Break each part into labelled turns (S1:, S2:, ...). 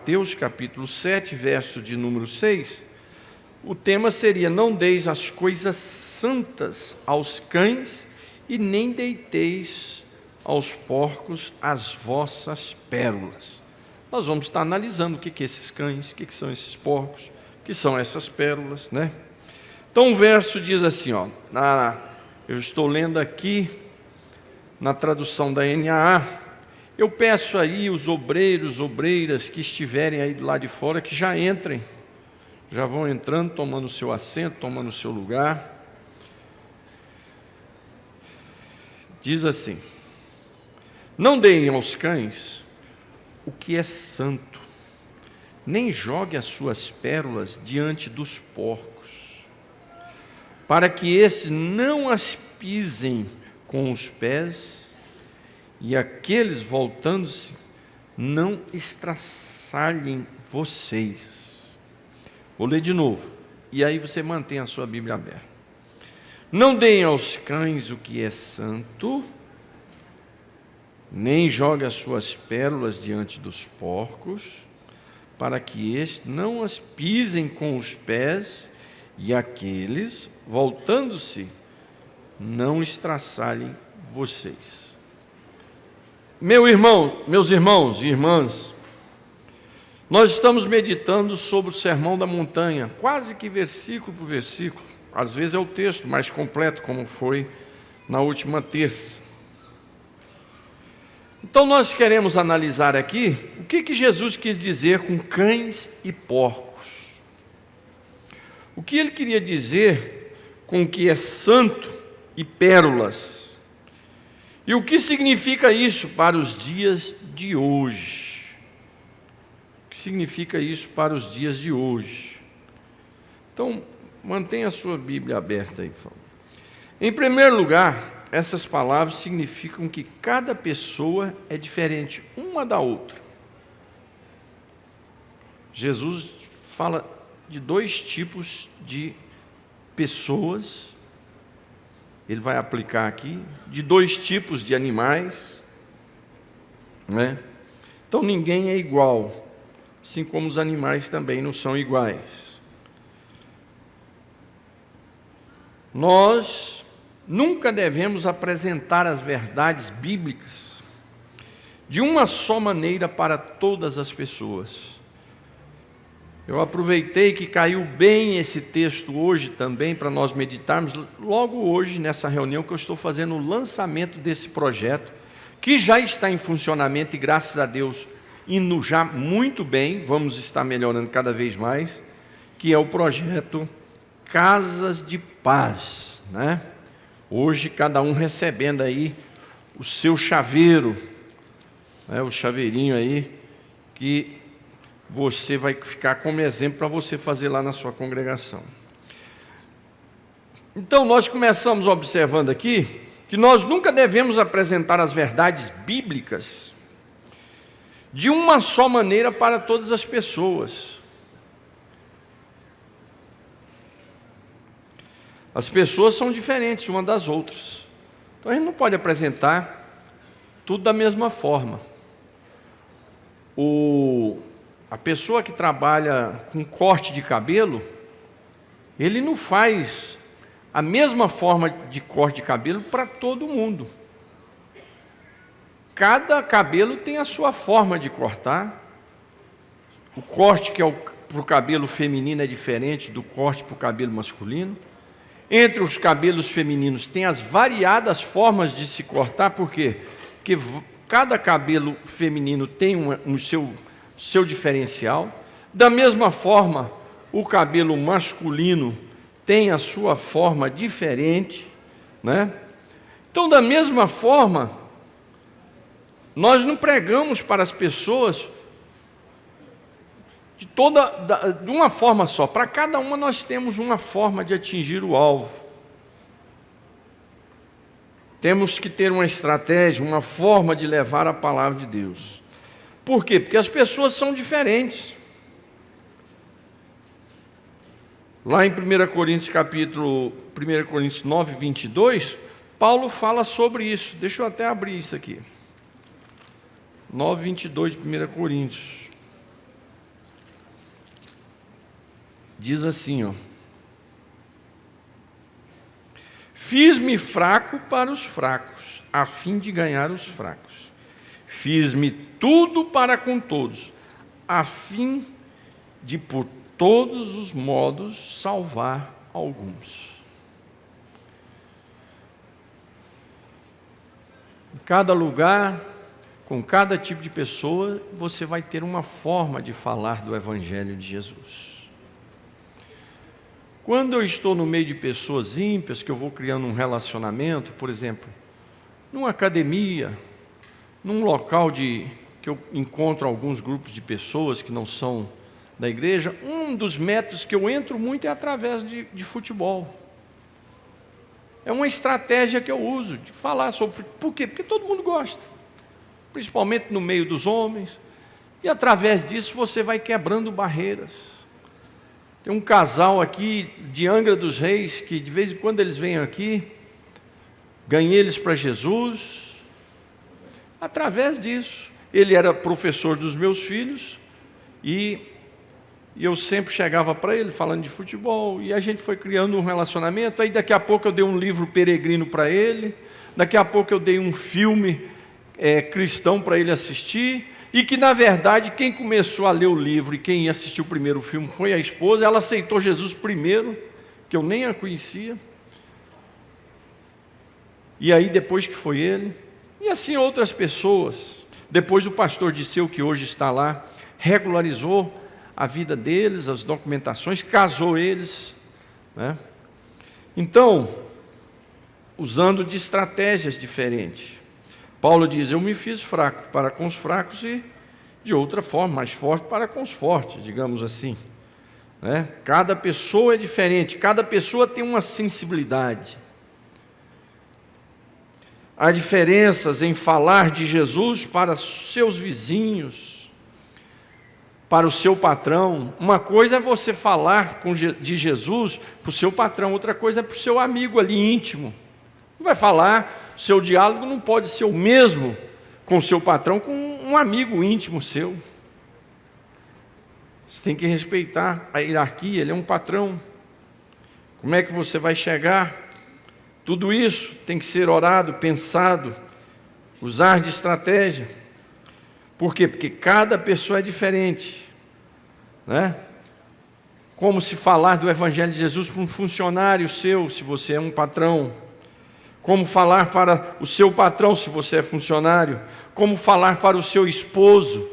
S1: Mateus capítulo 7, verso de número 6, o tema seria: não deis as coisas santas aos cães e nem deiteis aos porcos as vossas pérolas. Nós vamos estar analisando o que é esses cães, o que são esses porcos, o que são essas pérolas, né? Então o verso diz assim, ó, eu estou lendo aqui na tradução da NAA. Eu peço aí os obreiros, obreiras que estiverem aí do lado de fora, que já entrem, já vão entrando, tomando o seu assento, tomando o seu lugar. Diz assim: não deem aos cães o que é santo, nem jogue as suas pérolas diante dos porcos, para que esses não as pisem com os pés, e aqueles, voltando-se, não estraçalhem vocês. Vou ler de novo, e aí você mantém a sua Bíblia aberta. Não deem aos cães o que é santo, nem jogue as suas pérolas diante dos porcos, para que estes não as pisem com os pés, e aqueles, voltando-se, não estraçalhem vocês. Meus irmãos e irmãs, nós estamos meditando sobre o Sermão da Montanha, quase que versículo por versículo. Às vezes é o texto mais completo, como foi na última terça. Então nós queremos analisar aqui o que Jesus quis dizer com cães e porcos. O que ele queria dizer com o que é santo e pérolas. E o que significa isso para os dias de hoje? O que significa isso para os dias de hoje? Então, mantenha a sua Bíblia aberta aí, por favor. Em primeiro lugar, essas palavras significam que cada pessoa é diferente uma da outra. Jesus fala de dois tipos de pessoas, ele vai aplicar aqui, de dois tipos de animais, né? Então ninguém é igual, assim como os animais também não são iguais. Nós nunca devemos apresentar as verdades bíblicas de uma só maneira para todas as pessoas. Eu aproveitei que caiu bem esse texto hoje também para nós meditarmos, logo hoje nessa reunião que eu estou fazendo o lançamento desse projeto, que já está em funcionamento e graças a Deus indo já muito bem, vamos estar melhorando cada vez mais, que é o projeto Casas de Paz, né? Hoje cada um recebendo aí o seu chaveiro, né? O chaveirinho aí, que você vai ficar como exemplo para você fazer lá na sua congregação. Então nós começamos observando aqui que nós nunca devemos apresentar as verdades bíblicas de uma só maneira para todas as pessoas. As pessoas são diferentes umas das outras. Então a gente não pode apresentar tudo da mesma forma. A pessoa que trabalha com corte de cabelo, ele não faz a mesma forma de corte de cabelo para todo mundo. Cada cabelo tem a sua forma de cortar. O corte que é para o cabelo feminino é diferente do corte para o cabelo masculino. Entre os cabelos femininos tem as variadas formas de se cortar, por quê? Porque cada cabelo feminino tem um seu diferencial. Da mesma forma, o cabelo masculino tem a sua forma diferente, né? Então, da mesma forma, nós não pregamos para as pessoas de uma forma só. Para cada uma nós temos uma forma de atingir o alvo. Temos que ter uma estratégia, uma forma de levar a palavra de Deus. Por quê? Porque as pessoas são diferentes. Lá em 1 Coríntios 9, 22, Paulo fala sobre isso. Deixa eu até abrir isso aqui. 9, 22 de 1 Coríntios. diz assim, ó: fiz-me fraco para os fracos, a fim de ganhar os fracos. Fiz-me tudo para com todos, a fim de por todos os modos salvar alguns. Em cada lugar, com cada tipo de pessoa, você vai ter uma forma de falar do Evangelho de Jesus. Quando eu estou no meio de pessoas ímpias, que eu vou criando um relacionamento, por exemplo, numa academia, num local que eu encontro alguns grupos de pessoas que não são da igreja, um dos métodos que eu entro muito é através de futebol. É uma estratégia que eu uso, de falar sobre futebol. Por quê? Porque todo mundo gosta, principalmente no meio dos homens, e através disso você vai quebrando barreiras. Tem um casal aqui de Angra dos Reis, que de vez em quando eles vêm aqui, ganhei eles para Jesus, através disso. Ele era professor dos meus filhos, e eu sempre chegava para ele falando de futebol, e a gente foi criando um relacionamento. Aí daqui a pouco eu dei um livro peregrino para ele, daqui a pouco eu dei um filme cristão para ele assistir, e que na verdade quem começou a ler o livro e quem assistiu o primeiro filme foi a esposa. Ela aceitou Jesus primeiro, que eu nem a conhecia, e aí depois que foi ele, e assim outras pessoas. Depois o pastor Disseu, que hoje está lá, regularizou a vida deles, as documentações, casou eles, né? Então, usando de estratégias diferentes. Paulo diz: eu me fiz fraco para com os fracos e de outra forma, mais forte para com os fortes, digamos assim, né? Cada pessoa é diferente, cada pessoa tem uma sensibilidade. Há diferenças em falar de Jesus para seus vizinhos, para o seu patrão. Uma coisa é você falar de Jesus para o seu patrão, outra coisa é para o seu amigo ali íntimo. Não vai falar, o seu diálogo não pode ser o mesmo com o seu patrão, com um amigo íntimo seu. Você tem que respeitar a hierarquia, ele é um patrão. Como é que você vai chegar? Tudo isso tem que ser orado, pensado, usar de estratégia. Por quê? Porque cada pessoa é diferente, né? Como se falar do Evangelho de Jesus para um funcionário seu, se você é um patrão. Como falar para o seu patrão, se você é funcionário. Como falar para o seu esposo.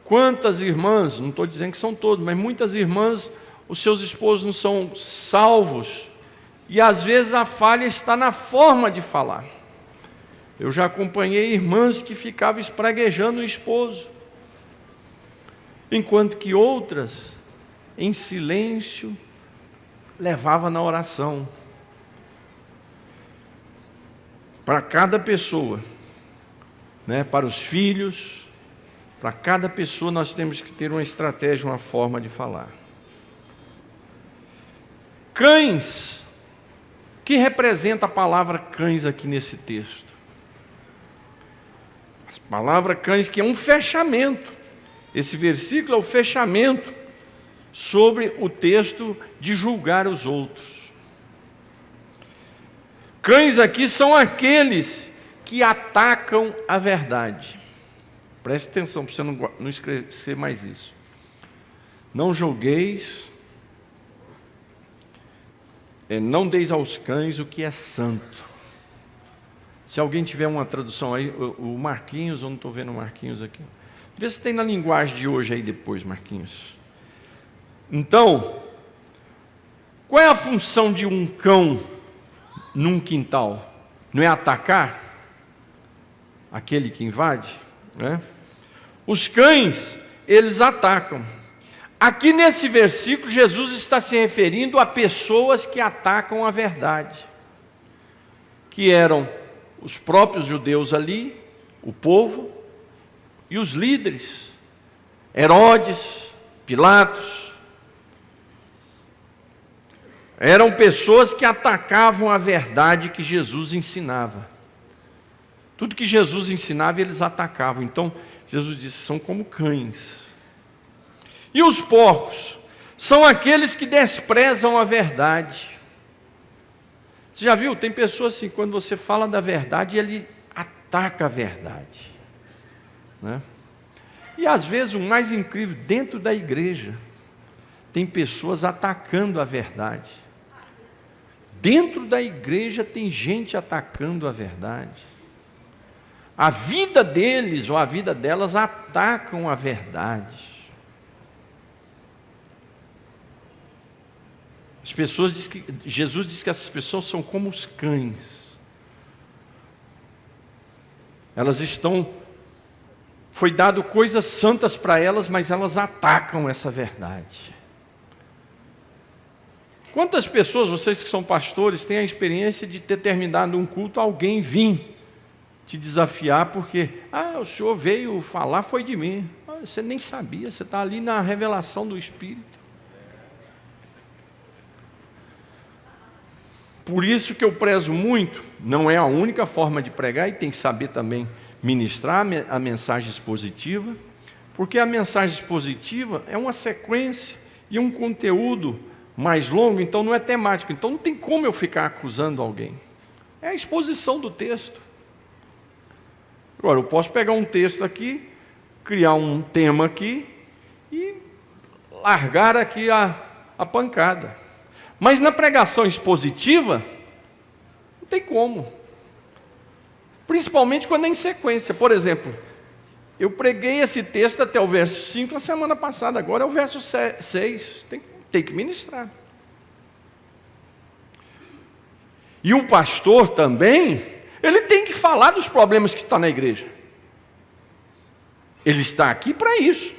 S1: Quantas irmãs, não estou dizendo que são todas, mas muitas irmãs, os seus esposos não são salvos. E às vezes a falha está na forma de falar. Eu já acompanhei irmãs que ficavam espraguejando o esposo, enquanto que outras, em silêncio, levavam na oração. Para cada pessoa, né, para os filhos, para cada pessoa nós temos que ter uma estratégia, uma forma de falar. Cães, que representa a palavra cães aqui nesse texto? A palavra cães, que é um fechamento. Esse versículo é o fechamento sobre o texto de julgar os outros. Cães aqui são aqueles que atacam a verdade. Preste atenção para você não esquecer mais isso. Não julgueis, não deis aos cães o que é santo. Se alguém tiver uma tradução aí, o Marquinhos, eu não estou vendo o Marquinhos aqui. Vê se tem na linguagem de hoje aí depois, Marquinhos. Então, qual é a função de um cão num quintal? Não é atacar aquele que invade, né? Os cães, eles atacam. Aqui nesse versículo, Jesus está se referindo a pessoas que atacam a verdade, que eram os próprios judeus ali, o povo, e os líderes, Herodes, Pilatos. Eram pessoas que atacavam a verdade que Jesus ensinava. Tudo que Jesus ensinava, eles atacavam. Então, Jesus disse, são como cães. E os porcos? são aqueles que desprezam a verdade. Você já viu? Tem pessoas assim, quando você fala da verdade, ele ataca a verdade, né? E às vezes o mais incrível, dentro da igreja, tem pessoas atacando a verdade. Dentro da igreja tem gente atacando a verdade. A vida deles ou a vida delas atacam a verdade. As pessoas Jesus diz que essas pessoas são como os cães. Elas foi dado coisas santas para elas, mas elas atacam essa verdade. Quantas pessoas, vocês que são pastores, têm a experiência de ter terminado um culto, alguém vir te desafiar, porque, o senhor veio falar, foi de mim. Você nem sabia, você está ali na revelação do Espírito. Por isso que eu prezo muito, não é a única forma de pregar, e tem que saber também ministrar a mensagem expositiva, porque a mensagem expositiva é uma sequência e um conteúdo mais longo, então não é temático, então não tem como eu ficar acusando alguém. É a exposição do texto. Agora, eu posso pegar um texto aqui, criar um tema aqui e largar aqui a pancada. Mas na pregação expositiva, não tem como. Principalmente quando é em sequência. Por exemplo, eu preguei esse texto até o verso 5 na semana passada, agora é o verso 6. Tem que ministrar. E o pastor também, ele tem que falar dos problemas que estão na igreja. Ele está aqui para isso.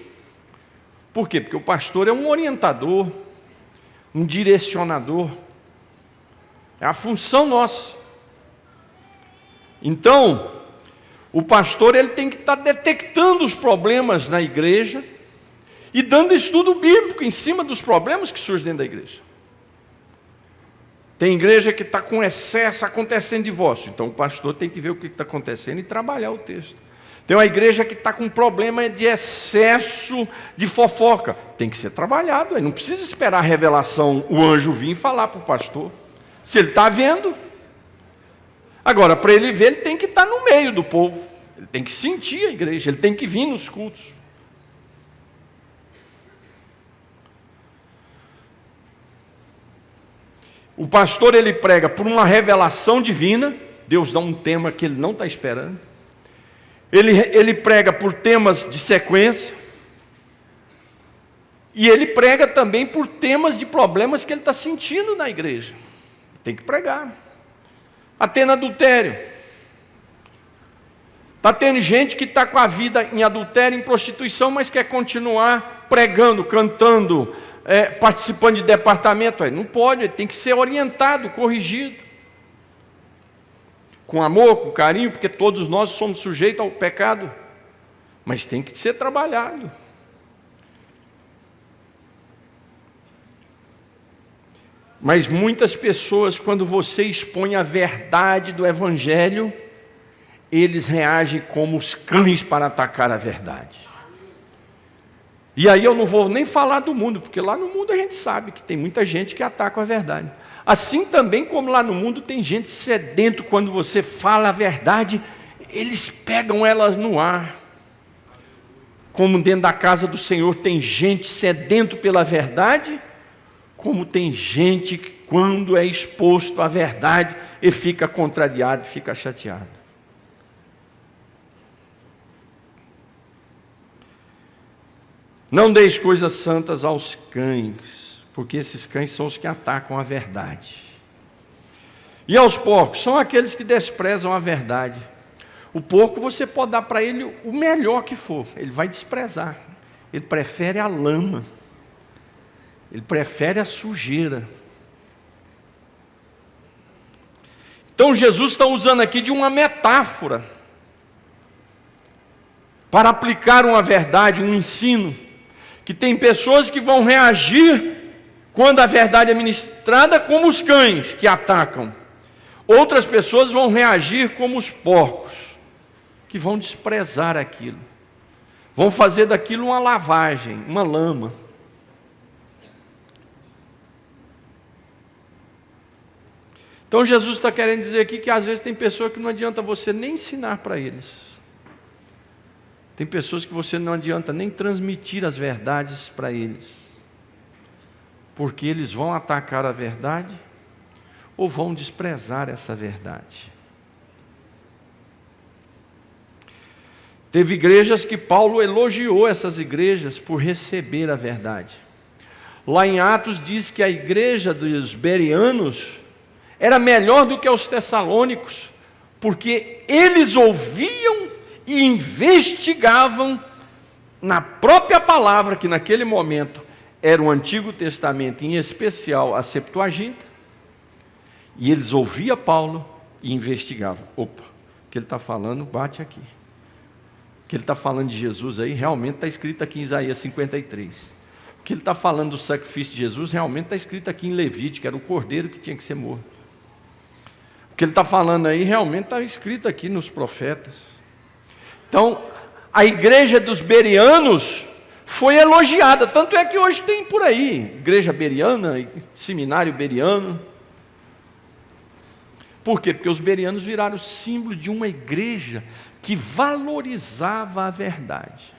S1: Por quê? Porque o pastor é um orientador, um direcionador. É a função nossa. Então, o pastor ele tem que estar detectando os problemas na igreja e dando estudo bíblico em cima dos problemas que surgem dentro da igreja. Tem igreja que está com excesso acontecendo divórcio, então o pastor tem que ver o que está acontecendo e trabalhar o texto. Tem uma igreja que está com problema de excesso de fofoca, tem que ser trabalhado, aí não precisa esperar a revelação, o anjo vir e falar para o pastor. Se ele está vendo, agora para ele ver, ele tem que estar no meio do povo, ele tem que sentir a igreja, ele tem que vir nos cultos. O pastor ele prega por uma revelação divina, Deus dá um tema que ele não está esperando. Ele prega por temas de sequência. E ele prega também por temas de problemas que ele está sentindo na igreja. Tem que pregar. Está tendo adultério. Está tendo gente que está com a vida em adultério, em prostituição, mas quer continuar pregando, cantando, participando de departamento. Não pode, tem que ser orientado, corrigido. Com amor, com carinho, porque todos nós somos sujeitos ao pecado, mas tem que ser trabalhado. Mas muitas pessoas, quando você expõe a verdade do Evangelho, eles reagem como os cães para atacar a verdade. E aí eu não vou nem falar do mundo, porque lá no mundo a gente sabe que tem muita gente que ataca a verdade. Assim também como lá no mundo tem gente sedento, quando você fala a verdade, eles pegam elas no ar. Como dentro da casa do Senhor tem gente sedento pela verdade, como tem gente que quando é exposto à verdade, ele fica contrariado, fica chateado. Não deis coisas santas aos cães, porque esses cães são os que atacam a verdade. E aos porcos, são aqueles que desprezam a verdade. O porco você pode dar para ele o melhor que for, ele vai desprezar. Ele prefere a lama, ele prefere a sujeira. Então Jesus está usando aqui de uma metáfora para aplicar uma verdade, um ensino. Que tem pessoas que vão reagir quando a verdade é ministrada como os cães que atacam. Outras pessoas vão reagir como os porcos, que vão desprezar aquilo. Vão fazer daquilo uma lavagem, uma lama. Então Jesus está querendo dizer aqui que às vezes tem pessoas que não adianta você nem ensinar para eles. Tem pessoas que você não adianta nem transmitir as verdades para eles. Porque eles vão atacar a verdade ou vão desprezar essa verdade. Teve igrejas que Paulo elogiou essas igrejas por receber a verdade. Lá em Atos diz que a igreja dos bereanos era melhor do que os tessalônicos, porque eles ouviam e investigavam na própria palavra, que naquele momento era o Antigo Testamento, em especial a Septuaginta, e eles ouviam Paulo e investigavam. Opa, o que ele está falando bate aqui. O que ele está falando de Jesus aí, realmente está escrito aqui em Isaías 53. O que ele está falando do sacrifício de Jesus, realmente está escrito aqui em Levítico, que era o cordeiro que tinha que ser morto. O que ele está falando aí, realmente está escrito aqui nos profetas. Então, a igreja dos bereanos foi elogiada, tanto é que hoje tem por aí, igreja bereana, seminário bereano. Por quê? Porque os bereanos viraram símbolo de uma igreja que valorizava a verdade.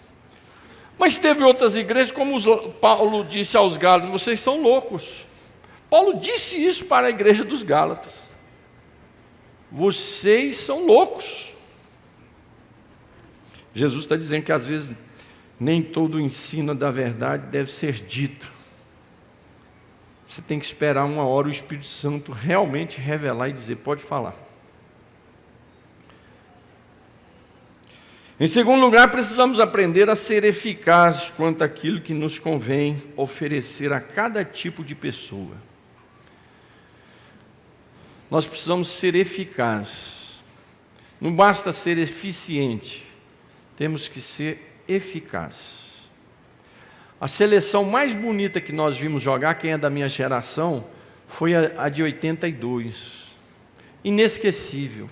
S1: Mas teve outras igrejas, como Paulo disse aos Gálatas, vocês são loucos. Paulo disse isso para a igreja dos Gálatas. Vocês são loucos. Jesus está dizendo que às vezes nem todo o ensino da verdade deve ser dito. Você tem que esperar uma hora o Espírito Santo realmente revelar e dizer, pode falar. Em segundo lugar, precisamos aprender a ser eficazes quanto àquilo que nos convém oferecer a cada tipo de pessoa. Nós precisamos ser eficazes. Não basta ser eficiente, temos que ser eficazes. A seleção mais bonita que nós vimos jogar, quem é da minha geração, foi a de 82. Inesquecível.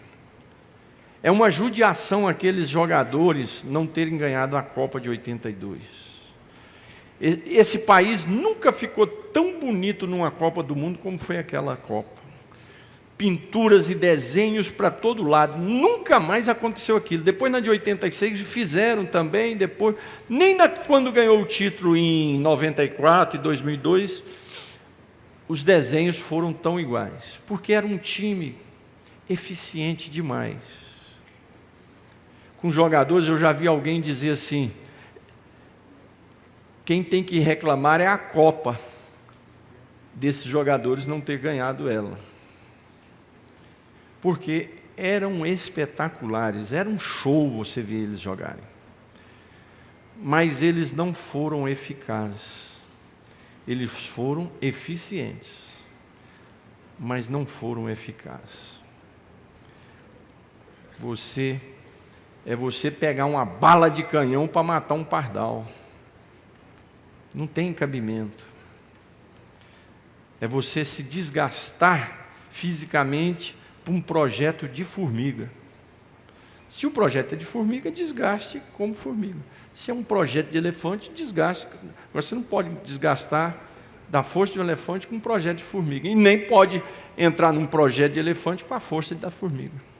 S1: É uma judiação aqueles jogadores não terem ganhado a Copa de 82. Esse país nunca ficou tão bonito numa Copa do Mundo como foi aquela Copa. Pinturas e desenhos para todo lado. Nunca mais aconteceu aquilo. Depois na de 86 fizeram também, depois, nem quando ganhou o título em 94 e 2002, os desenhos foram tão iguais. Porque era um time eficiente demais. Com jogadores, eu já vi alguém dizer assim, quem tem que reclamar é a Copa desses jogadores não ter ganhado ela. Porque eram espetaculares, era um show você ver eles jogarem. Mas eles não foram eficazes. Eles foram eficientes, mas não foram eficazes. Você pegar uma bala de canhão para matar um pardal. Não tem cabimento. É você se desgastar fisicamente para um projeto de formiga. Se o projeto é de formiga, desgaste como formiga. Se é um projeto de elefante, desgaste. Agora você não pode desgastar da força de um elefante com um projeto de formiga. E nem pode entrar num projeto de elefante com a força da formiga.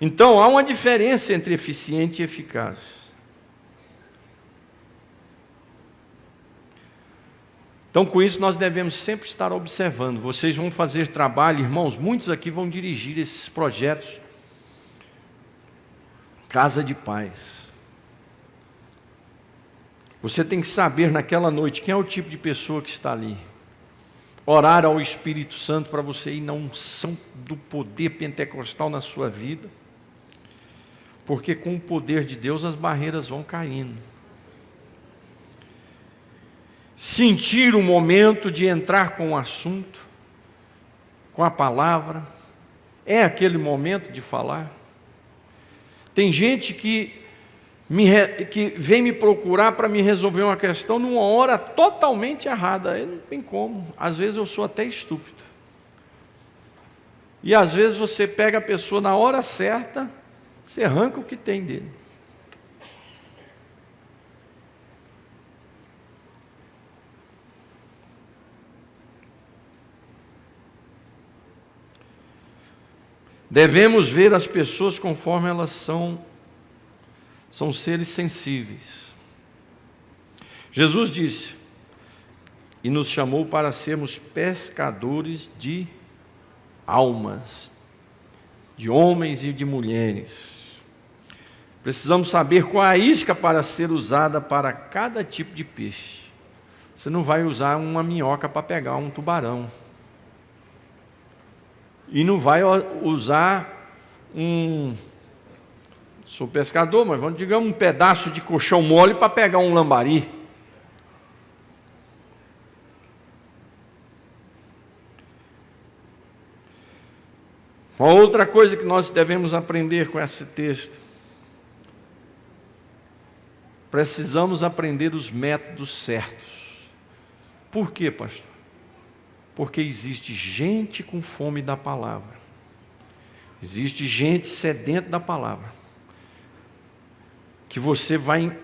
S1: Então, há uma diferença entre eficiente e eficaz. Então, com isso, nós devemos sempre estar observando. Vocês vão fazer trabalho, irmãos, muitos aqui vão dirigir esses projetos. Casa de paz. Você tem que saber naquela noite quem é o tipo de pessoa que está ali. Orar ao Espírito Santo para você ir na unção do poder pentecostal na sua vida. Porque com o poder de Deus as barreiras vão caindo. Sentir o momento de entrar com o assunto, com a palavra, é aquele momento de falar. Tem gente que vem me procurar para me resolver uma questão numa hora totalmente errada. Aí não tem como. Às vezes eu sou até estúpido. E às vezes você pega a pessoa na hora certa, você arranca o que tem dele. Devemos ver as pessoas conforme elas são seres sensíveis. Jesus disse, e nos chamou para sermos pescadores de almas, de homens e de mulheres. Precisamos saber qual é a isca para ser usada para cada tipo de peixe. Você não vai usar uma minhoca para pegar um tubarão. E não vai usar sou pescador, mas digamos um pedaço de colchão mole para pegar um lambari. Uma outra coisa que nós devemos aprender com esse texto. Precisamos aprender os métodos certos. Por quê, pastor? Porque existe gente com fome da palavra. Existe gente sedenta da palavra. Que você vai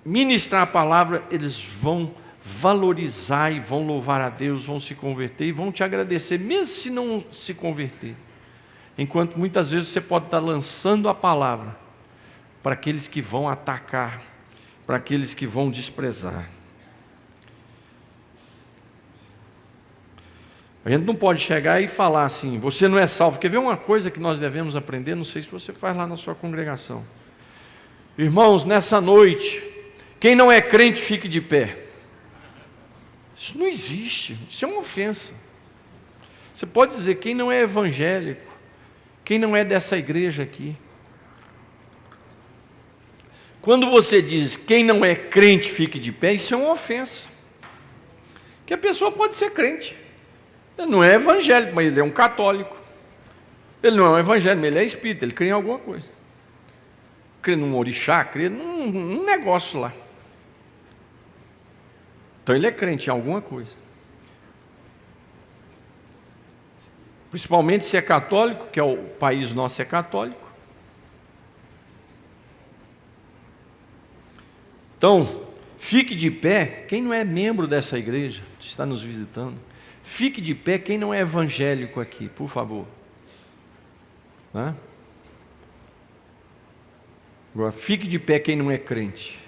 S1: ministrar a palavra, eles vão valorizar e vão louvar a Deus, vão se converter e vão te agradecer, mesmo se não se converter. Enquanto muitas vezes você pode estar lançando a palavra para aqueles que vão atacar, para aqueles que vão desprezar. A gente não pode chegar e falar assim, você não é salvo. Quer ver uma coisa que nós devemos aprender? Não sei se você faz lá na sua congregação. Irmãos, nessa noite, quem não é crente, fique de pé. Isso não existe, isso é uma ofensa. Você pode dizer, quem não é evangélico, quem não é dessa igreja aqui. Quando você diz, quem não é crente, fique de pé, isso é uma ofensa. Que a pessoa pode ser crente. Ele não é evangélico, mas ele é um católico. Ele não é um evangélico, mas ele é espírita, ele crê em alguma coisa. Crê num orixá, crê num negócio lá. Então ele é crente em alguma coisa. Principalmente se é católico, que é o país nosso é católico. Então, fique de pé, quem não é membro dessa igreja, que está nos visitando. Fique de pé quem não é evangélico aqui, por favor. Né? Agora, fique de pé quem não é crente.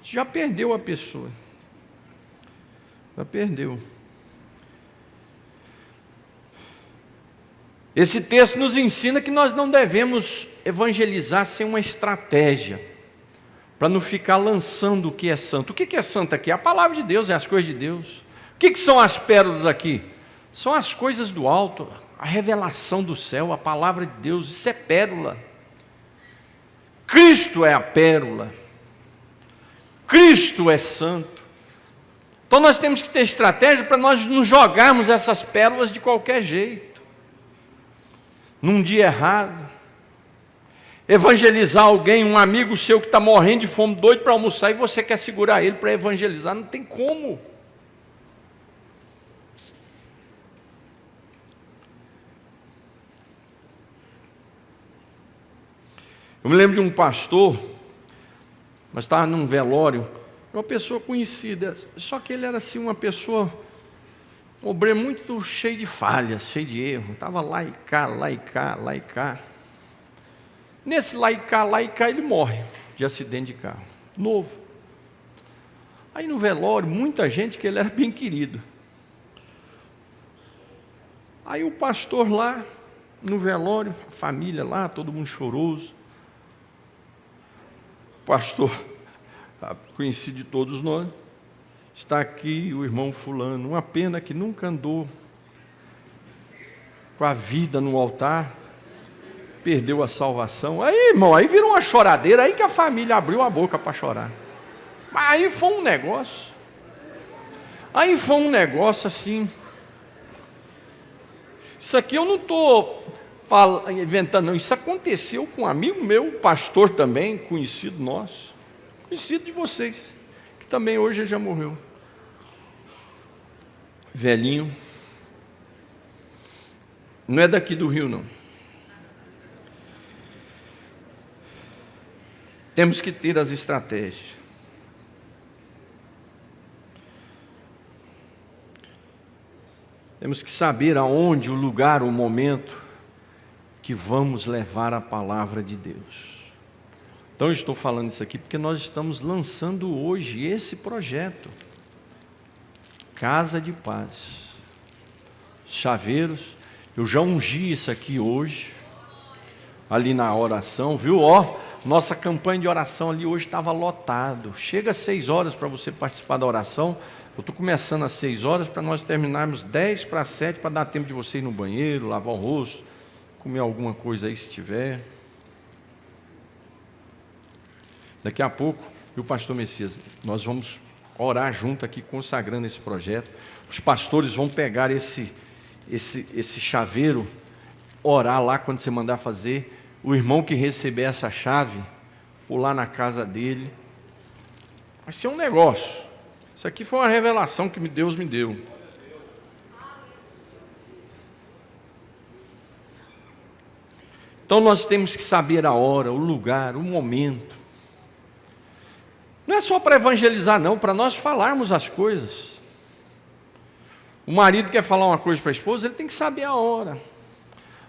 S1: Já perdeu a pessoa. Já perdeu. Esse texto nos ensina que nós não devemos evangelizar sem uma estratégia, para não ficar lançando o que é santo. O que é santo aqui? A palavra de Deus, é as coisas de Deus. O que são as pérolas aqui? São as coisas do alto, a revelação do céu, a palavra de Deus, isso é pérola. Cristo é a pérola. Cristo é santo. Então nós temos que ter estratégia para nós não jogarmos essas pérolas de qualquer jeito. Num dia errado. Evangelizar alguém, um amigo seu que está morrendo de fome, doido para almoçar, e você quer segurar ele para evangelizar, não tem como. Eu me lembro de um pastor, mas estava num velório, uma pessoa conhecida, só que ele era assim uma pessoa, um obreiro muito cheio de falhas, cheio de erro, estava lá e cá, lá e cá, lá e cá. Nesse lá e cá, ele morre de acidente de carro, novo. Aí no velório, muita gente que ele era bem querido. Aí o pastor lá, no velório, a família lá, todo mundo choroso. O pastor, conhecido de todos nós, está aqui o irmão fulano, uma pena que nunca andou com a vida no altar, perdeu a salvação. Aí, irmão, aí virou uma choradeira, aí que a família abriu a boca para chorar. Mas aí foi um negócio. Aí foi um negócio assim. Isso aqui eu não estou inventando, não. Isso aconteceu com um amigo meu, pastor também, conhecido nosso, conhecido de vocês, que também hoje já morreu. Velhinho. Não é daqui do Rio, não. Temos que ter as estratégias. Temos que saber aonde, o lugar, o momento que vamos levar a palavra de Deus. Então eu estou falando isso aqui porque nós estamos lançando hoje esse projeto, Casa de Paz. Chaveiros, eu já ungi isso aqui hoje, ali na oração, viu? Nossa campanha de oração ali hoje estava lotado. Chega às 6 horas para você participar da oração. Eu estou começando às 6 horas para nós terminarmos 10 para 7, para dar tempo de você ir no banheiro, lavar o rosto, comer alguma coisa aí se tiver. Daqui a pouco, e o pastor Messias, nós vamos orar junto aqui, consagrando esse projeto. Os pastores vão pegar esse chaveiro, orar lá quando você mandar fazer. O irmão que receber essa chave, pular na casa dele. Vai ser um negócio. Isso aqui foi uma revelação que Deus me deu. Então nós temos que saber a hora, o lugar, o momento. Não é só para evangelizar não, para nós falarmos as coisas. O marido quer falar uma coisa para a esposa, ele tem que saber a hora.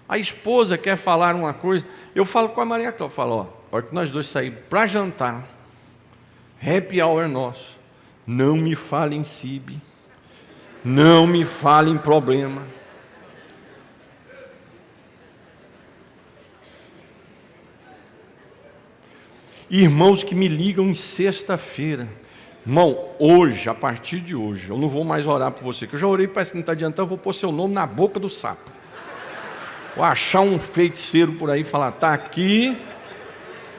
S1: A esposa quer falar uma coisa, eu falo com a Maria Cláudia, eu falo, a hora que nós dois saímos para jantar, happy hour nosso, não me fale em CIB, não me fale em problema. Irmãos que me ligam em sexta-feira, irmão, hoje, a partir de hoje, eu não vou mais orar por você, que eu já orei, parece que não está adiantando, eu vou pôr seu nome na boca do sapo. Vou achar um feiticeiro por aí e falar, está aqui,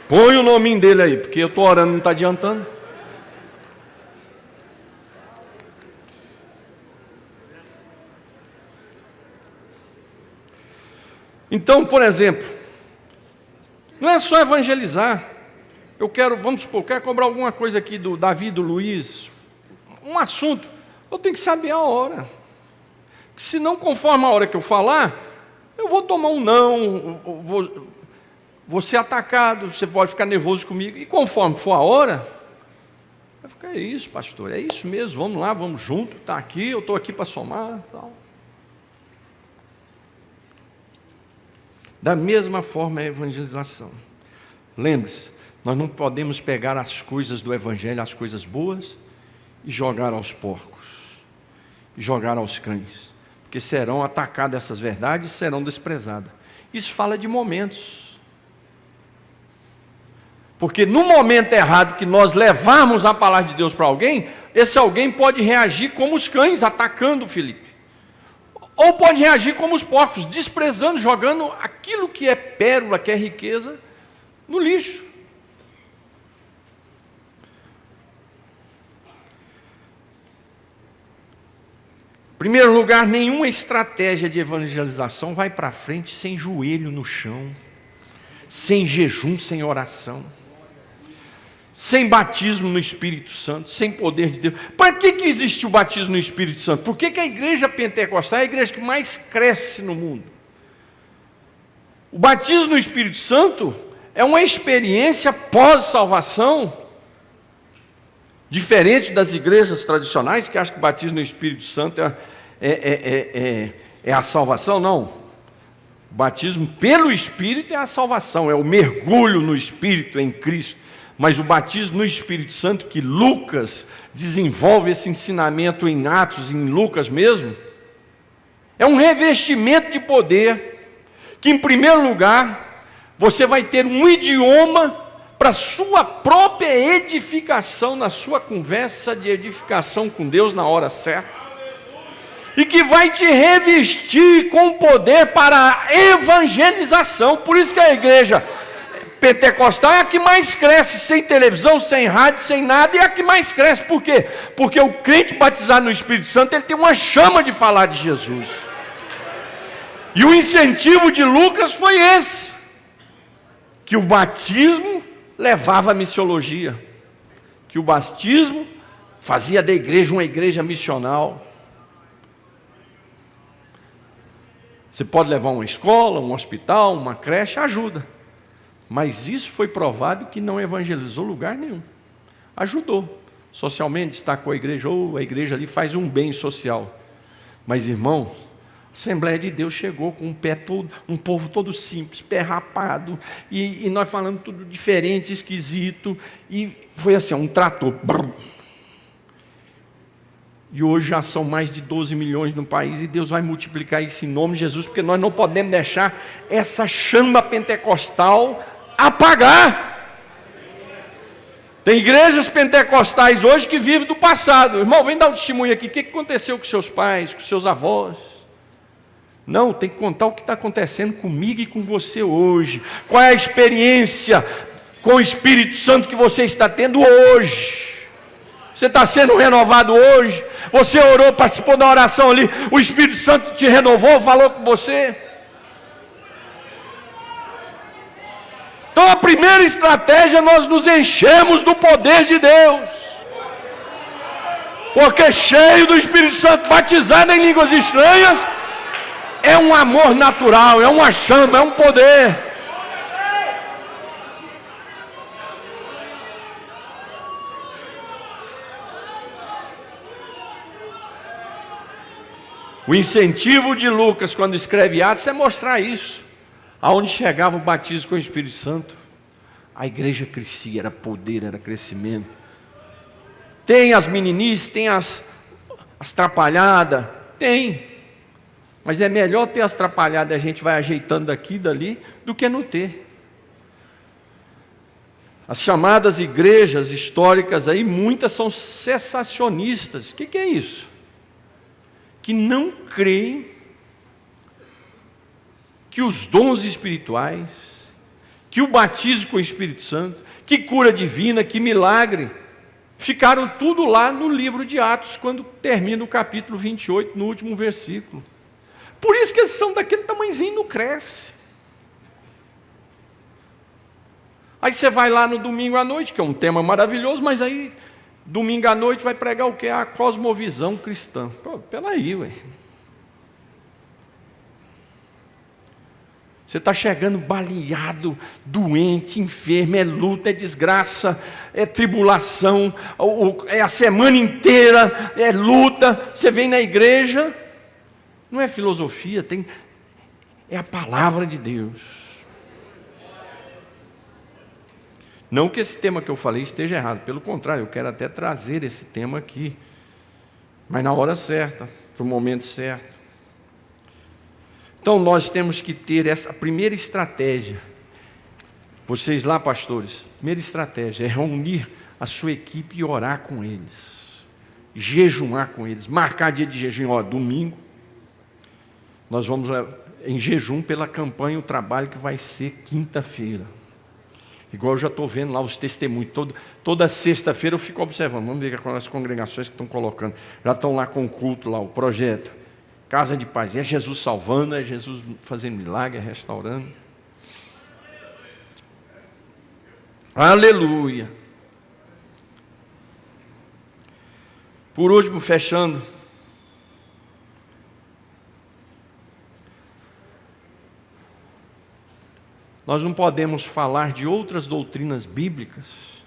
S1: põe o nominho dele aí, porque eu estou orando, não está adiantando. Então, por exemplo, não é só evangelizar. Eu quero, vamos supor, quero cobrar alguma coisa aqui do Davi, do Luiz, um assunto, eu tenho que saber a hora. Se não, conforme a hora que eu falar, eu vou tomar um não, vou ser atacado, você pode ficar nervoso comigo, e conforme for a hora, vai ficar, é isso, pastor, é isso mesmo, vamos lá, vamos junto, está aqui, eu estou aqui para somar, tal. Da mesma forma é a evangelização. Lembre-se, nós não podemos pegar as coisas do Evangelho, as coisas boas, e jogar aos porcos, e jogar aos cães, porque serão atacadas essas verdades, serão desprezadas. Isso fala de momentos. Porque no momento errado que nós levarmos a palavra de Deus para alguém, esse alguém pode reagir como os cães, atacando Filipe. Ou pode reagir como os porcos, desprezando, jogando aquilo que é pérola, que é riqueza, no lixo. Em primeiro lugar, nenhuma estratégia de evangelização vai para frente sem joelho no chão, sem jejum, sem oração, sem batismo no Espírito Santo, sem poder de Deus. Para que existe o batismo no Espírito Santo? Por que a igreja pentecostal é a igreja que mais cresce no mundo? O batismo no Espírito Santo é uma experiência pós-salvação, diferente das igrejas tradicionais que acham que o batismo no Espírito Santo é a salvação. Não. O batismo pelo Espírito é a salvação, é o mergulho no Espírito em Cristo. Mas o batismo no Espírito Santo, que Lucas desenvolve esse ensinamento em Atos, em Lucas mesmo, é um revestimento de poder, que em primeiro lugar, você vai ter um idioma para sua própria edificação, na sua conversa de edificação com Deus na hora certa, e que vai te revestir com poder para a evangelização. Por isso que a igreja pentecostal é a que mais cresce, sem televisão, sem rádio, sem nada, é a que mais cresce. Por quê? Porque o crente batizado no Espírito Santo, ele tem uma chama de falar de Jesus. E o incentivo de Lucas foi esse, que o batismo levava a missiologia, que o batismo fazia da igreja uma igreja missional. Você pode levar uma escola, um hospital, uma creche, ajuda. Mas isso foi provado que não evangelizou lugar nenhum. Ajudou. Socialmente destacou a igreja, ou a igreja ali faz um bem social. Mas, irmão, A Assembleia de Deus chegou com um povo todo simples, pé rapado, e nós falando tudo diferente, esquisito, e foi assim, um trator. E hoje já são mais de 12 milhões no país, e Deus vai multiplicar isso em nome de Jesus, porque nós não podemos deixar essa chama pentecostal apagar. Tem igrejas pentecostais hoje que vivem do passado. Irmão, vem dar um testemunho aqui. O que aconteceu com seus pais, com seus avós? Não, tem que contar o que está acontecendo comigo e com você hoje. Qual é a experiência com o Espírito Santo que você está tendo hoje? Você está sendo renovado hoje? Você orou, participou da oração ali, o Espírito Santo te renovou, falou com você? Então a primeira estratégia, nós nos enchemos do poder de Deus. Porque cheio do Espírito Santo, batizado em línguas estranhas, é um amor natural, é uma chama, é um poder. O incentivo de Lucas, quando escreve Atos, é mostrar isso. Aonde chegava o batismo com o Espírito Santo, a igreja crescia, era poder, era crescimento. Tem as meninices, tem as trapalhadas, tem. Mas é melhor ter as trapalhadas, a gente vai ajeitando daqui e dali, do que não ter. As chamadas igrejas históricas aí, muitas são cessacionistas. O que é isso? Que não creem que os dons espirituais, que o batismo com o Espírito Santo, que cura divina, que milagre, ficaram tudo lá no livro de Atos, quando termina o capítulo 28, no último versículo. Por isso que eles são daquele tamanhozinho e não cresce. Aí você vai lá no domingo à noite, que é um tema maravilhoso, mas aí, domingo à noite, vai pregar o quê? A cosmovisão cristã. Pô, peraí, ué. Você está chegando baleado, doente, enfermo, é luta, é desgraça, é tribulação, é a semana inteira, é luta. Você vem na igreja, não é filosofia, é a palavra de Deus. Não que esse tema que eu falei esteja errado, pelo contrário, eu quero até trazer esse tema aqui, mas na hora certa, para o momento certo. Então nós temos que ter essa primeira estratégia. Vocês lá, pastores, primeira estratégia é reunir a sua equipe e orar com eles, jejumar com eles, marcar dia de jejum. Ó, domingo nós vamos em jejum pela campanha, o trabalho que vai ser quinta-feira. Igual eu já estou vendo lá os testemunhos, toda sexta-feira eu fico observando, vamos ver com as congregações que estão colocando, já estão lá com o culto, lá, o projeto, Casa de Paz, é Jesus salvando, é Jesus fazendo milagre, é restaurando. Aleluia. Por último, fechando, nós não podemos falar de outras doutrinas bíblicas,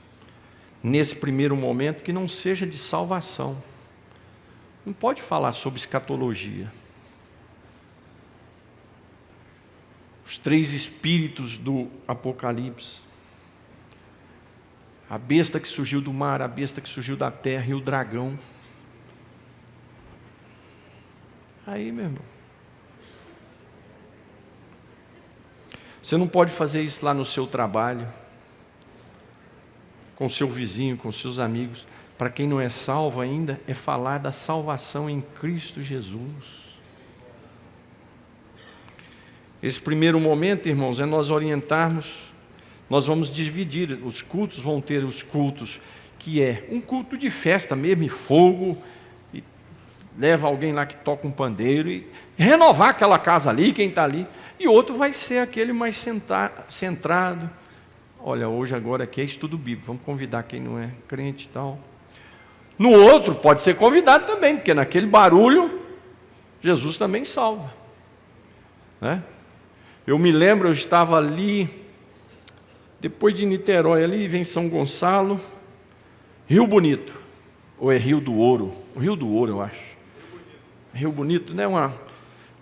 S1: nesse primeiro momento, que não seja de salvação. Não pode falar sobre escatologia. Os 3 espíritos do Apocalipse. A besta que surgiu do mar, a besta que surgiu da terra e o dragão. Aí, meu irmão. Você não pode fazer isso lá no seu trabalho, com seu vizinho, com seus amigos. Para quem não é salvo ainda, é falar da salvação em Cristo Jesus. Esse primeiro momento, irmãos, é nós orientarmos, nós vamos dividir, os cultos vão ter os cultos, que é um culto de festa mesmo, e fogo, e leva alguém lá que toca um pandeiro, e renovar aquela casa ali, quem está ali, e outro vai ser aquele mais centrado. Olha, hoje agora aqui é estudo bíblico, vamos convidar quem não é crente e tal. No outro pode ser convidado também, porque naquele barulho Jesus também salva, né? Eu me lembro, eu estava ali, depois de Niterói, ali vem São Gonçalo, Rio Bonito, ou é Rio do Ouro? O Rio do Ouro, eu acho. Rio Bonito, né?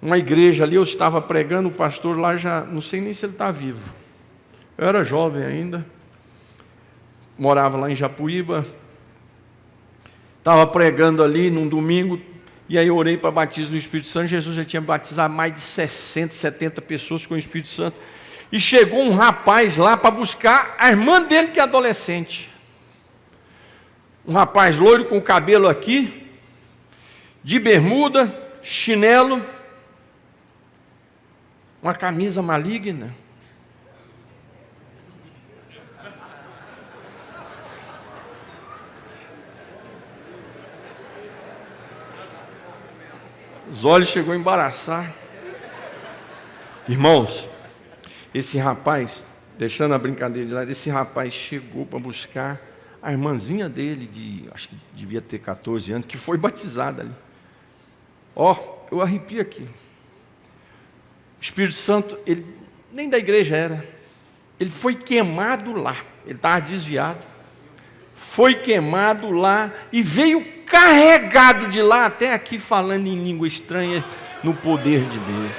S1: uma igreja ali, eu estava pregando, o pastor lá já, não sei nem se ele está vivo. Eu era jovem ainda, morava lá em Japuíba, estava pregando ali num domingo, e aí eu orei para batismo no Espírito Santo. Jesus já tinha batizado mais de 60, 70 pessoas com o Espírito Santo. E chegou um rapaz lá para buscar a irmã dele, que é adolescente. Um rapaz loiro com o cabelo aqui, de bermuda, chinelo, uma camisa maligna. Os olhos chegou a embaraçar. Irmãos, esse rapaz, deixando a brincadeira de lado, esse rapaz chegou para buscar a irmãzinha dele, acho que devia ter 14 anos, que foi batizada ali. Ó, eu arrepio aqui. O Espírito Santo, ele nem da igreja era. Ele foi queimado lá. Ele estava desviado. Foi queimado lá e veio carregado de lá até aqui, falando em língua estranha, no poder de Deus.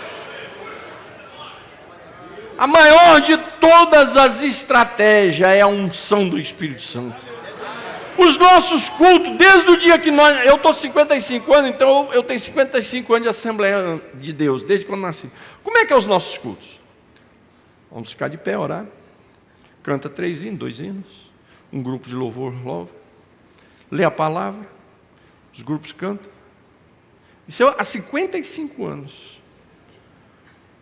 S1: A maior de todas as estratégias é a unção do Espírito Santo. Os nossos cultos, desde o dia que eu estou 55 anos, então eu tenho 55 anos de Assembleia de Deus, desde quando nasci. Como é que é os nossos cultos? Vamos ficar de pé, orar. Canta 3 hinos, 2 hinos. Um grupo de louvor louva. Lê a palavra. Os grupos cantam. Isso há 55 anos.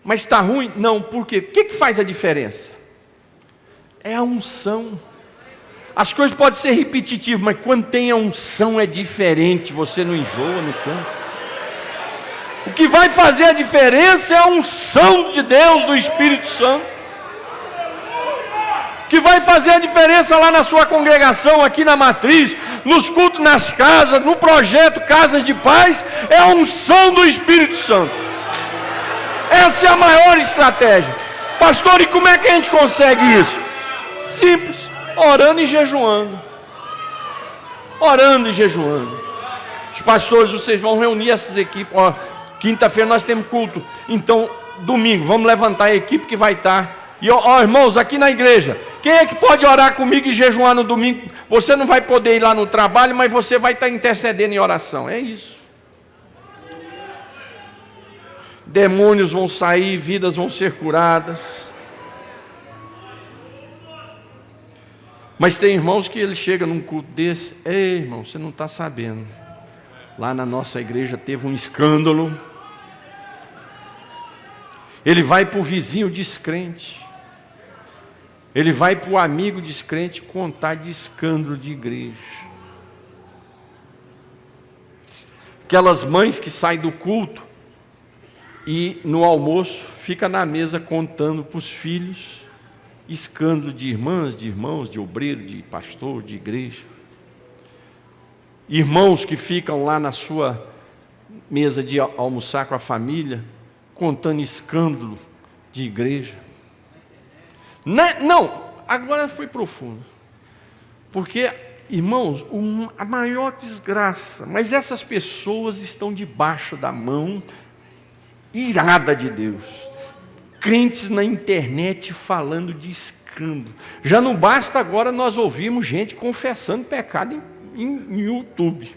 S1: Mas está ruim? Não, por quê? O que faz a diferença? É a unção. As coisas podem ser repetitivas, mas quando tem a unção é diferente, você não enjoa, não cansa. O que vai fazer a diferença é a unção de Deus, do Espírito Santo. O que vai fazer a diferença lá na sua congregação, aqui na matriz, nos cultos nas casas, no projeto Casas de Paz, é a unção do Espírito Santo. Essa é a maior estratégia. Pastor, e como é que a gente consegue isso? Simples, orando e jejuando. Orando e jejuando. Os pastores, vocês vão reunir essas equipes. Ó, quinta-feira nós temos culto. Então, domingo, vamos levantar a equipe que vai estar. E ó, irmãos, aqui na igreja, quem é que pode orar comigo e jejuar no domingo? Você não vai poder ir lá no trabalho, mas você vai estar intercedendo em oração. É isso. Demônios vão sair, vidas vão ser curadas. Mas tem irmãos que ele chega num culto desse. Ei, irmão, você não está sabendo. Lá na nossa igreja teve um escândalo. Ele vai para o vizinho descrente. Ele vai para o amigo descrente contar de escândalo de igreja. Aquelas mães que saem do culto e no almoço fica na mesa contando para os filhos escândalo de irmãs, de irmãos, de obreiro, de pastor, de igreja. Irmãos que ficam lá na sua mesa de almoçar com a família contando escândalo de igreja. Não, agora foi profundo. Porque, irmãos, a maior desgraça, mas essas pessoas estão debaixo da mão irada de Deus. Crentes na internet falando de escândalo. Já não basta agora nós ouvirmos gente confessando pecado em YouTube.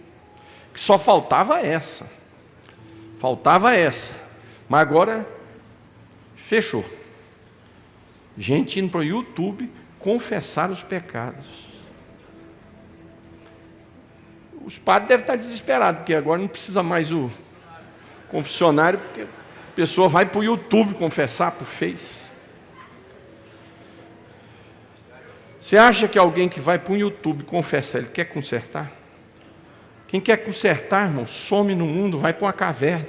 S1: Que só faltava essa. Faltava essa. Mas agora fechou. Gente indo para o YouTube confessar os pecados. Os padres devem estar desesperados, porque agora não precisa mais o confessionário, porque a pessoa vai para o YouTube confessar para o Face. Você acha que alguém que vai para o YouTube confessar, ele quer consertar? Quem quer consertar, irmão, some no mundo, vai para uma caverna.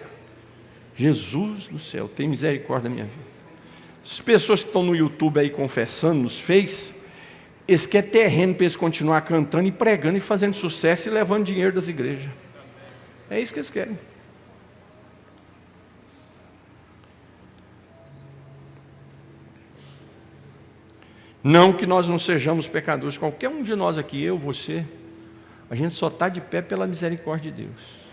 S1: Jesus do céu, tem misericórdia da minha vida. As pessoas que estão no YouTube aí confessando, nos Face, eles querem terreno para eles continuar cantando e pregando e fazendo sucesso e levando dinheiro das igrejas. É isso que eles querem. Não que nós não sejamos pecadores, qualquer um de nós aqui, eu, você, a gente só está de pé pela misericórdia de Deus.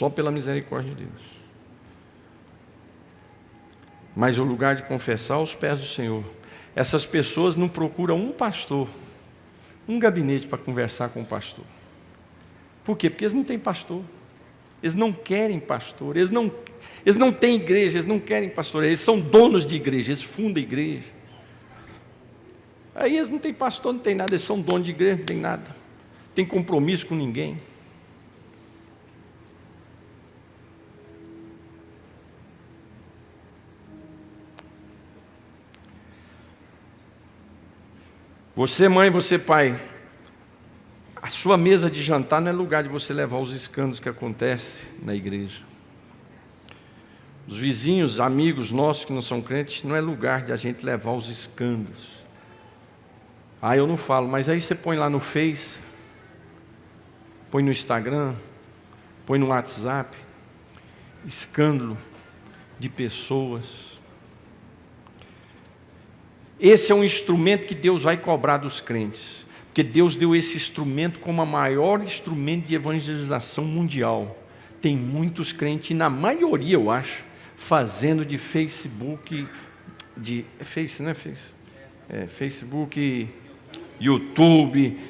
S1: só pela misericórdia de Deus. Mas o lugar de confessar aos pés do Senhor. Essas pessoas não procuram um pastor, um gabinete para conversar com o pastor. Por quê? Porque eles não têm pastor. Eles não querem pastor. Eles não têm igreja, eles não querem pastor. Eles são donos de igreja, eles fundam igreja. Aí eles não têm pastor, não tem nada. Eles são donos de igreja, não tem nada. Não tem compromisso com ninguém. Você mãe, você pai, a sua mesa de jantar não é lugar de você levar os escândalos que acontecem na igreja. Os vizinhos, amigos nossos que não são crentes, não é lugar de a gente levar os escândalos. Ah, eu não falo, mas aí você põe lá no Face, põe no Instagram, põe no WhatsApp, escândalo de pessoas. Esse é um instrumento que Deus vai cobrar dos crentes, porque Deus deu esse instrumento como o maior instrumento de evangelização mundial. Tem muitos crentes, e na maioria, eu acho, fazendo de Facebook, Facebook, YouTube,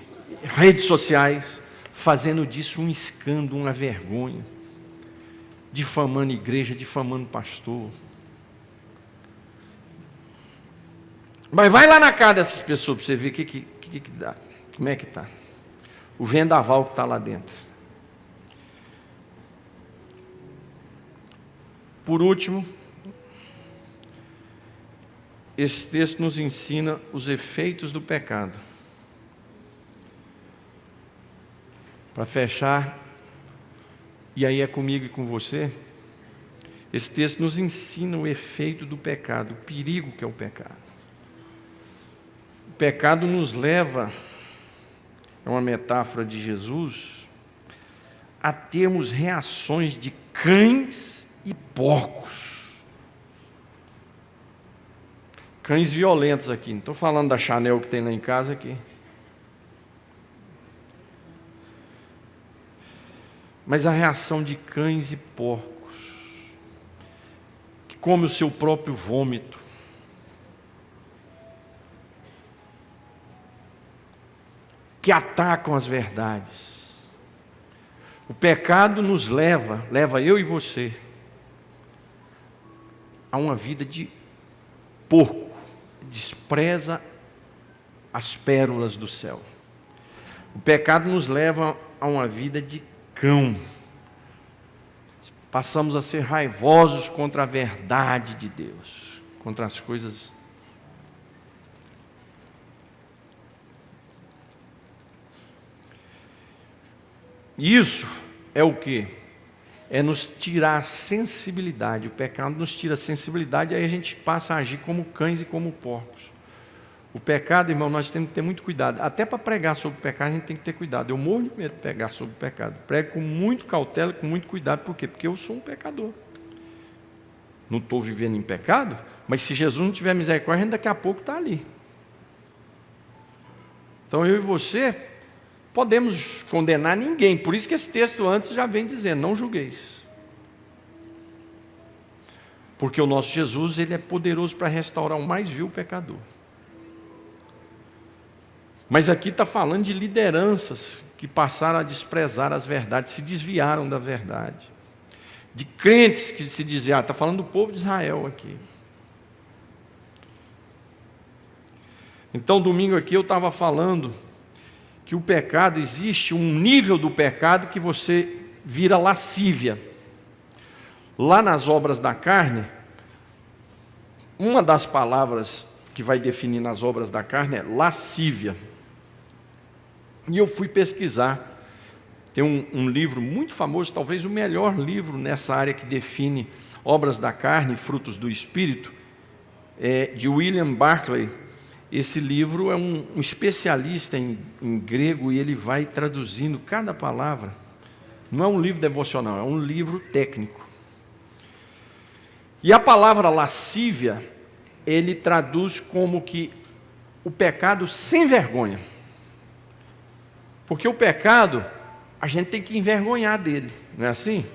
S1: redes sociais, fazendo disso um escândalo, uma vergonha, difamando igreja, difamando pastor. Mas vai lá na casa dessas pessoas para você ver o que dá, como é que está. O vendaval que está lá dentro. Por último, esse texto nos ensina os efeitos do pecado. Para fechar, e aí é comigo e com você, esse texto nos ensina o efeito do pecado, o perigo que é o pecado. O pecado nos leva, é uma metáfora de Jesus, a termos reações de cães e porcos. Cães violentos aqui, não estou falando da Chanel que tem lá em casa aqui. Mas a reação de cães e porcos, que come o seu próprio vômito, que atacam as verdades. O pecado nos leva eu e você, a uma vida de porco, despreza as pérolas do céu. O pecado nos leva a uma vida de cão. Passamos a ser raivosos contra a verdade de Deus, contra as coisas. Isso é o quê? É nos tirar a sensibilidade. O pecado nos tira a sensibilidade, aí a gente passa a agir como cães e como porcos. O pecado, irmão, nós temos que ter muito cuidado. Até para pregar sobre o pecado, a gente tem que ter cuidado. Eu morro de medo de pregar sobre o pecado. Prego com muito cautela, com muito cuidado. Por quê? Porque eu sou um pecador. Não estou vivendo em pecado, mas se Jesus não tiver misericórdia, a gente daqui a pouco está ali. Então eu e você podemos condenar ninguém. Por isso que esse texto antes já vem dizendo, não julgueis. Porque o nosso Jesus, ele é poderoso para restaurar o mais vil pecador. Mas aqui está falando de lideranças que passaram a desprezar as verdades, se desviaram da verdade. De crentes que se desviaram, está falando do povo de Israel aqui. Então, domingo aqui eu estava falando que o pecado, existe um nível do pecado que você vira lascívia. Lá nas obras da carne, uma das palavras que vai definir nas obras da carne é lascívia. E eu fui pesquisar. Tem um livro muito famoso, talvez o melhor livro nessa área que define obras da carne, frutos do Espírito, de William Barclay. Esse livro é um especialista em grego e ele vai traduzindo cada palavra. Não é um livro devocional, é um livro técnico. E a palavra lascívia, ele traduz como que o pecado sem vergonha. Porque o pecado, a gente tem que envergonhar dele, não é assim?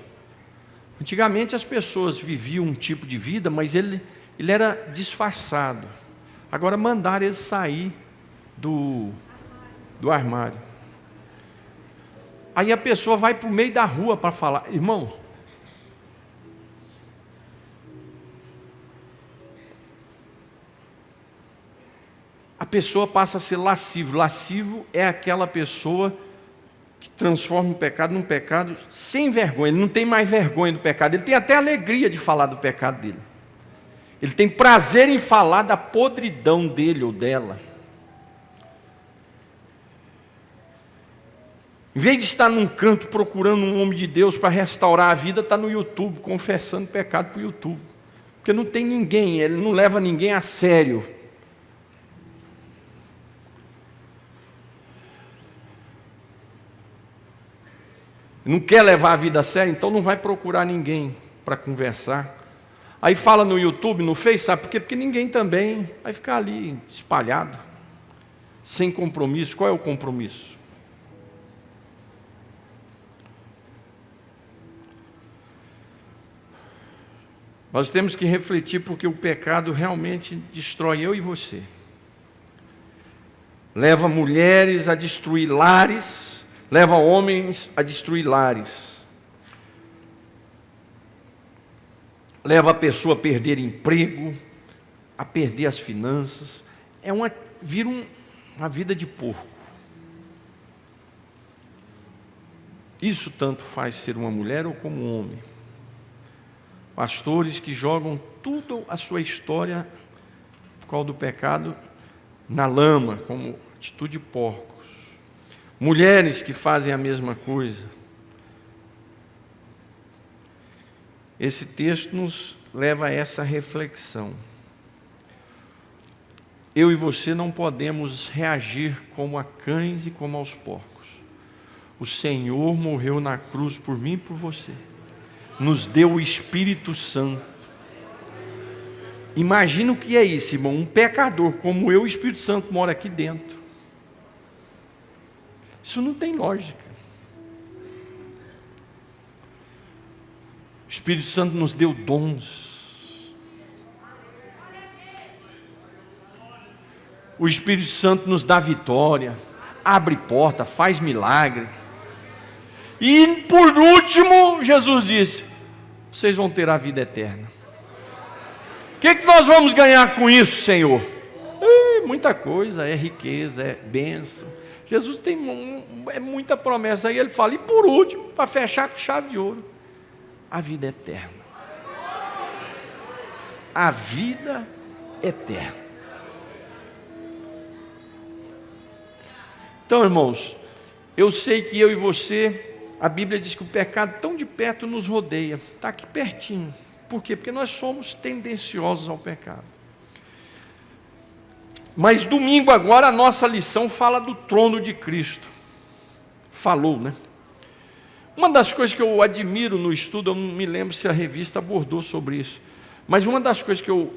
S1: Antigamente as pessoas viviam um tipo de vida, mas ele era disfarçado. Agora mandaram ele sair do armário. Aí a pessoa vai para o meio da rua para falar, irmão, a pessoa passa a ser lascivo. Lascivo é aquela pessoa que transforma um pecado num pecado sem vergonha. Ele não tem mais vergonha do pecado, ele tem até alegria de falar do pecado dele. Ele tem prazer em falar da podridão dele ou dela. Em vez de estar num canto procurando um homem de Deus para restaurar a vida, está no YouTube, confessando pecado para o YouTube. Porque não tem ninguém, ele não leva ninguém a sério. Não quer levar a vida a sério, então não vai procurar ninguém para conversar. Aí fala no YouTube, no Face, sabe por quê? Porque ninguém também vai ficar ali espalhado, sem compromisso. Qual é o compromisso? Nós temos que refletir, porque o pecado realmente destrói eu e você. Leva mulheres a destruir lares, leva homens a destruir lares. Leva a pessoa a perder emprego, a perder as finanças. Vira uma vida de porco. Isso tanto faz ser uma mulher ou como um homem. Pastores que jogam tudo a sua história, por causa do pecado, na lama, como atitude de porcos. Mulheres que fazem a mesma coisa. Esse texto nos leva a essa reflexão. Eu e você não podemos reagir como a cães e como aos porcos. O Senhor morreu na cruz por mim e por você. Nos deu o Espírito Santo. Imagina o que é isso, irmão. Um pecador como eu, o Espírito Santo mora aqui dentro. Isso não tem lógica. O Espírito Santo nos deu dons. O Espírito Santo nos dá vitória, abre porta, faz milagre. E por último, Jesus disse: vocês vão ter a vida eterna. O que nós vamos ganhar com isso, Senhor? Muita coisa, é riqueza, é bênção. Jesus tem muita promessa aí. Ele fala, e por último, para fechar com chave de ouro, a vida eterna. A vida eterna. Então, irmãos, eu sei que eu e você, a Bíblia diz que o pecado tão de perto nos rodeia, está aqui pertinho. Por quê? Porque nós somos tendenciosos ao pecado. Mas domingo agora a nossa lição fala do trono de Cristo. Falou, né? Uma das coisas que eu admiro no estudo, eu não me lembro se a revista abordou sobre isso, mas uma das coisas que eu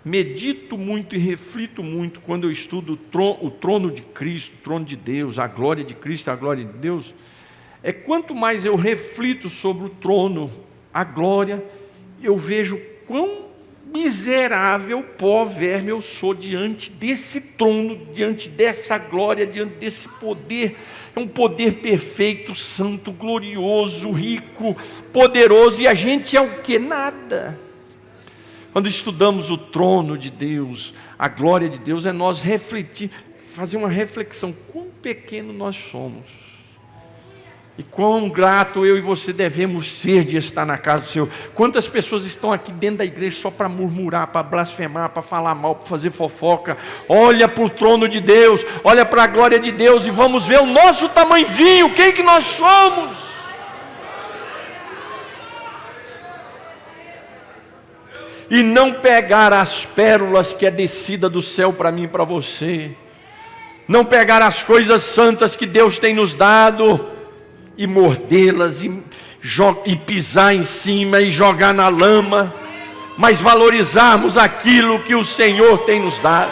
S1: medito muito e reflito muito quando eu estudo o trono de Cristo, o trono de Deus, a glória de Cristo, a glória de Deus, é quanto mais eu reflito sobre o trono, a glória, eu vejo quão miserável, pó, verme eu sou diante desse trono, diante dessa glória, diante desse poder. É um poder perfeito, santo, glorioso, rico, poderoso, e a gente é o que? Nada. Quando estudamos o trono de Deus, a glória de Deus, é nós refletir, fazer uma reflexão, quão pequeno nós somos. E quão grato eu e você devemos ser de estar na casa do Senhor. Quantas pessoas estão aqui dentro da igreja só para murmurar, para blasfemar, para falar mal, para fazer fofoca. Olha para o trono de Deus, olha para a glória de Deus e vamos ver o nosso tamanzinho, quem que nós somos. E não pegar as pérolas que é descida do céu para mim e para você. Não pegar as coisas santas que Deus tem nos dado e mordê-las e pisar em cima e jogar na lama, mas valorizarmos aquilo que o Senhor tem nos dado.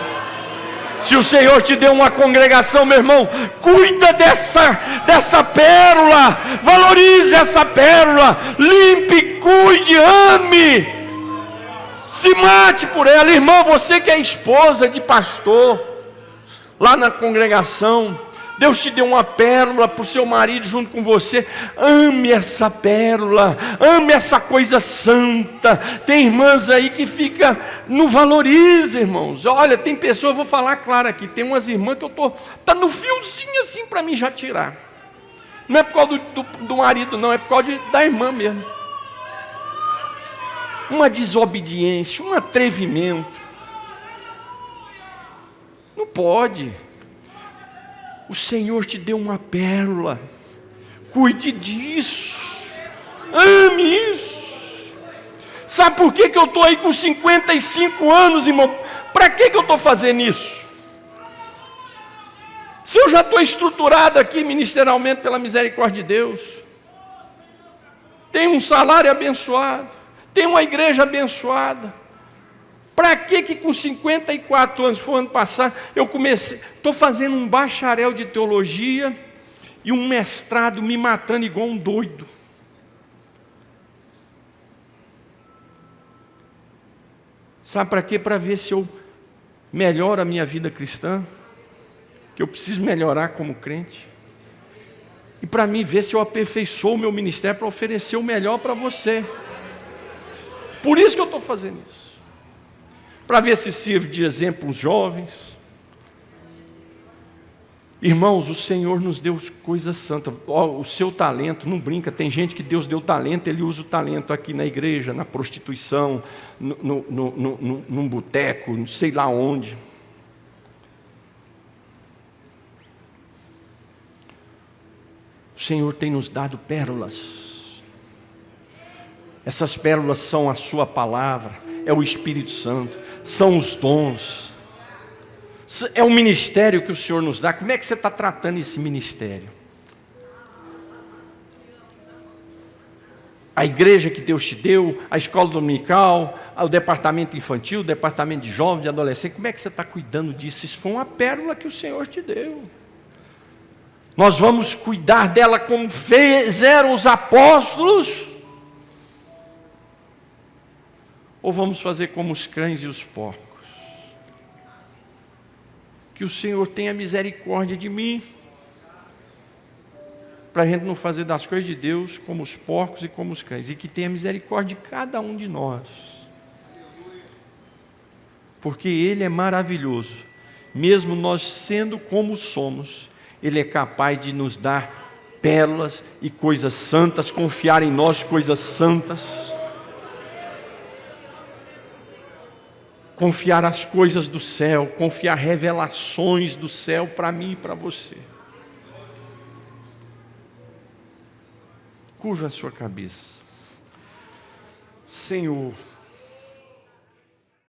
S1: Se o Senhor te deu uma congregação, meu irmão, cuida dessa pérola, valorize essa pérola, limpe, cuide, ame, se mate por ela. Irmão, você que é esposa de pastor, lá na congregação, Deus te deu uma pérola para o seu marido junto com você. Ame essa pérola, ame essa coisa santa. Tem irmãs aí que não valoriza, irmãos. Olha, tem pessoas, eu vou falar claro aqui, tem umas irmãs que tá no fiozinho assim para mim já tirar. Não é por causa do marido, não, é por causa da irmã mesmo. Uma desobediência, um atrevimento. Não pode. O Senhor te deu uma pérola, cuide disso, ame isso. Sabe por que eu estou aí com 55 anos, irmão? Para que eu estou fazendo isso? Se eu já estou estruturado aqui ministerialmente pela misericórdia de Deus, tenho um salário abençoado, tenho uma igreja abençoada. Para que com 54 anos, foi ano passado, eu estou fazendo um bacharel de teologia e um mestrado me matando igual um doido. Sabe para quê? Para ver se eu melhoro a minha vida cristã, que eu preciso melhorar como crente. E para mim ver se eu aperfeiçoo o meu ministério para oferecer o melhor para você. Por isso que eu estou fazendo isso. Para ver se sirve de exemplo os jovens. Irmãos, o Senhor nos deu coisas santas. O seu talento, não brinca, tem gente que Deus deu talento, ele usa o talento aqui na igreja, na prostituição, num boteco, não sei lá onde. O Senhor tem nos dado pérolas. Essas pérolas são a sua palavra, é o Espírito Santo, são os dons, é o ministério que o Senhor nos dá. Como é que você está tratando esse ministério? A igreja que Deus te deu, a escola dominical, o departamento infantil, o departamento de jovens, de adolescentes, como é que você está cuidando disso? Isso foi uma pérola que o Senhor te deu. Nós vamos cuidar dela como fizeram os apóstolos? Ou vamos fazer como os cães e os porcos? Que o Senhor tenha misericórdia de mim, para a gente não fazer das coisas de Deus como os porcos e como os cães, e que tenha misericórdia de cada um de nós, porque Ele é maravilhoso, mesmo nós sendo como somos, Ele é capaz de nos dar pérolas e coisas santas, confiar em nós coisas santas, confiar as coisas do céu, confiar revelações do céu para mim e para você. Curva a sua cabeça. Senhor,